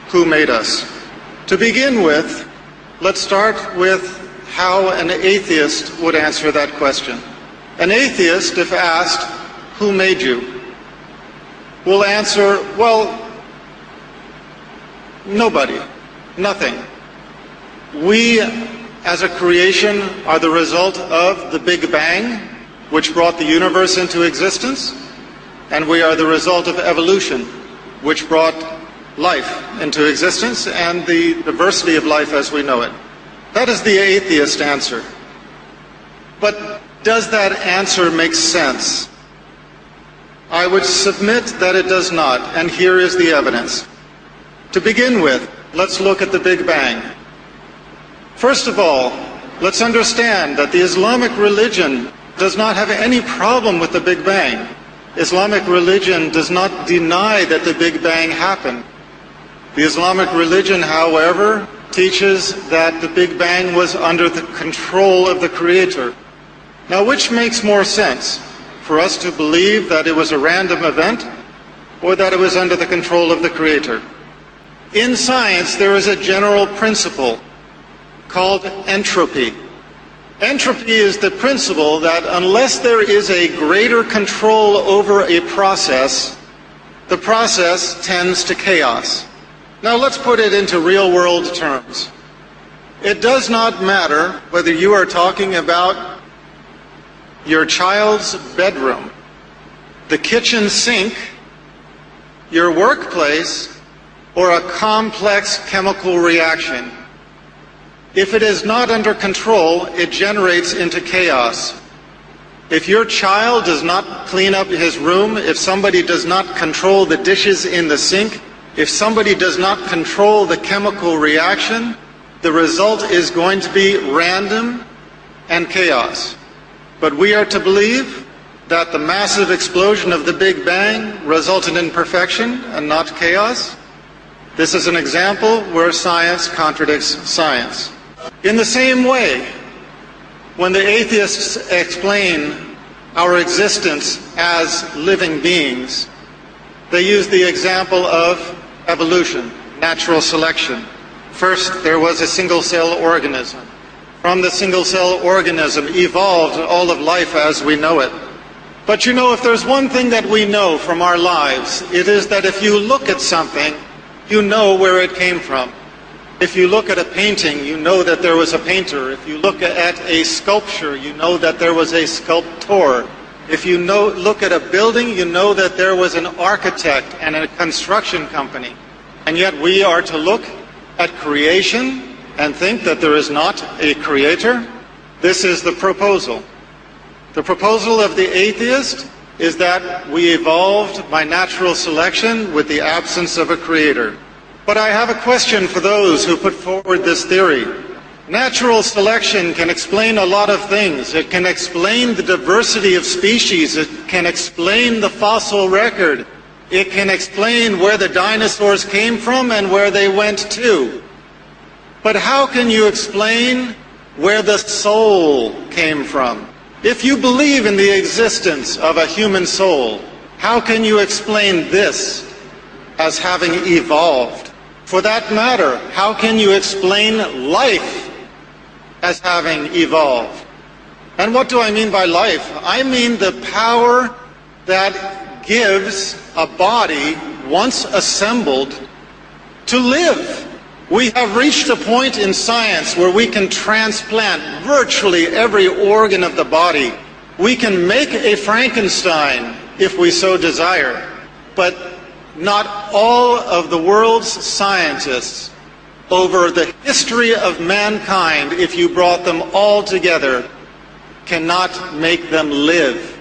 who made us. To begin with, let's start with how an atheist would answer that question. An atheist, if asked, who made you, will answer, well, nobody, nothing. We, as a creation, are the result of the Big Bang, which brought the universe into existence, and we are the result of evolution, which brought life into existence and the diversity of life as we know it. That is the atheist answer. But does that answer make sense? I would submit that it does not, and here is the evidence. To begin with, let's look at the Big Bang. First of all, let's understand that the Islamic religion does not have any problem with the Big Bang. Islamic religion does not deny that the Big Bang happened. The Islamic religion, however, teaches that the Big Bang was under the control of the Creator. Now, which makes more sense? For us to believe that it was a random event, or that it was under the control of the Creator? In science, there is a general principle called entropy. Entropy is the principle that unless there is a greater control over a process, the process tends to chaos. Now let's put it into real-world terms. It does not matter whether you are talking about your child's bedroom, the kitchen sink, your workplace, or a complex chemical reaction. If it is not under control, it generates into chaos. If your child does not clean up his room, if somebody does not control the dishes in the sink, if somebody does not control the chemical reaction, the result is going to be random and chaos. But we are to believe that the massive explosion of the Big Bang resulted in perfection and not chaos. This is an example where science contradicts science. In the same way, when the atheists explain our existence as living beings, they use the example of evolution, natural selection. First, there was a single-cell organism. From the single-cell organism evolved all of life as we know it. But you know, if there's one thing that we know from our lives, it is that if you look at something, you know where it came from. If you look at a painting, you know that there was a painter. If you look at a sculpture, you know that there was a sculptor. If you look at a building, you know that there was an architect and a construction company. And yet we are to look at creation and think that there is not a creator. This is the proposal. The proposal of the atheist is that we evolved by natural selection with the absence of a creator. But I have a question for those who put forward this theory. Natural selection can explain a lot of things. It can explain the diversity of species. It can explain the fossil record. It can explain where the dinosaurs came from and where they went to. But how can you explain where the soul came from? If you believe in the existence of a human soul, how can you explain this as having evolved? For that matter, how can you explain life as having evolved? And what do I mean by life? I mean the power that gives a body, once assembled, to live. We have reached a point in science where we can transplant virtually every organ of the body. We can make a Frankenstein if we so desire. But not all of the world's scientists over the history of mankind, if you brought them all together, cannot make them live.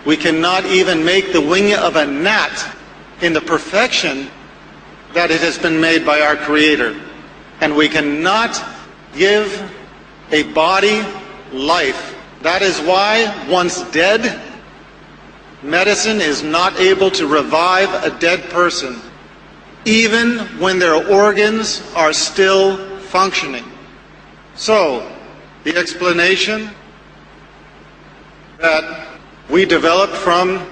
We cannot even make the wing of a gnat in the perfection that it has been made by our Creator. And we cannot give a body life. That is why, once dead, medicine is not able to revive a dead person, even when their organs are still functioning. So, the explanation that we developed from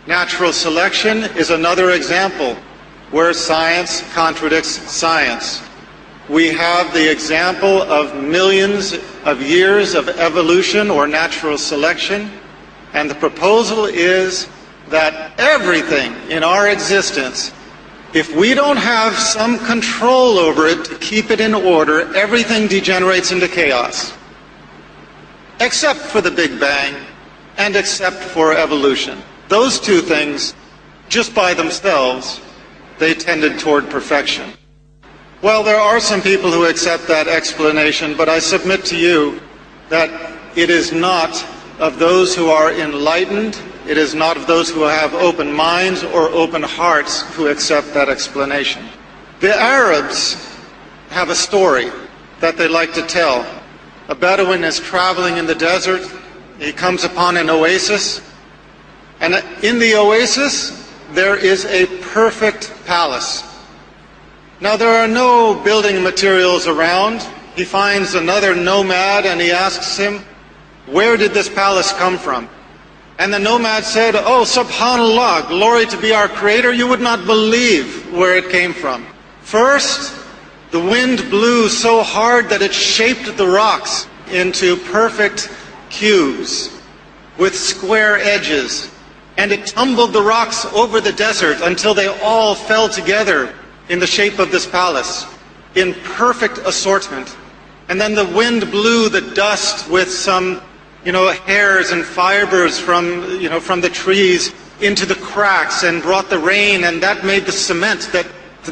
natural selection is another example where science contradicts science. We have the example of millions of years of evolution or natural selection, and the proposal is that everything in our existence, if we don't have some control over it to keep it in order, everything degenerates into chaos. Except for the Big Bang and except for evolution. Those two things, just by themselves, they tended toward perfection. Well, there are some people who accept that explanation, but I submit to you that it is not of those who are enlightened, it is not of those who have open minds or open hearts who accept that explanation. The Arabs have a story that they like to tell. A Bedouin is traveling in the desert. He comes upon an oasis, and in the oasis there is a perfect palace. Now there are no building materials around. He finds another nomad and he asks him, "Where did this palace come from?" And the nomad said, "Oh, subhanallah, glory to be our creator, you would not believe where it came from. First, the wind blew so hard that it shaped the rocks into perfect cubes with square edges, and it tumbled the rocks over the desert until they all fell together in the shape of this palace, in perfect assortment. And then the wind blew the dust with some, hairs and fibers from the trees into the cracks and brought the rain, and that made the cement that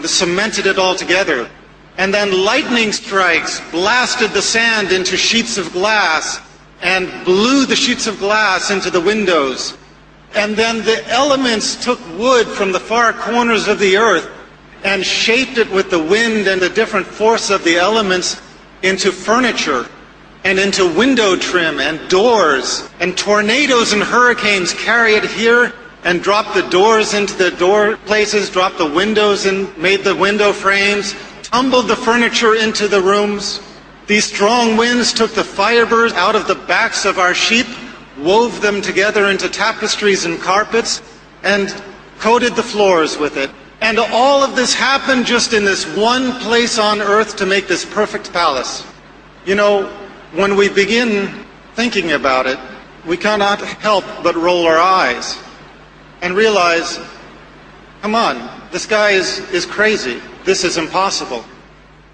cemented it all together. And then lightning strikes blasted the sand into sheets of glass and blew the sheets of glass into the windows. And then the elements took wood from the far corners of the earth and shaped it with the wind and the different force of the elements into furniture and into window trim and doors. And tornadoes and hurricanes carry it here and drop the doors into the door places, drop the windows and made the window frames, tumbled the furniture into the rooms. These strong winds took the fibers out of the backs of our sheep, wove them together into tapestries and carpets, and coated the floors with it. And all of this happened just in this one place on earth to make this perfect palace. When we begin thinking about it, we cannot help but roll our eyes and realize, come on, this guy is crazy. This is impossible.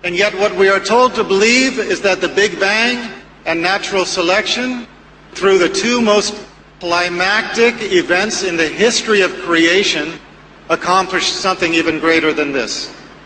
And yet what we are told to believe is that the Big Bang and natural selection, through the two most climactic events in the history of creation, accomplished something even greater than this.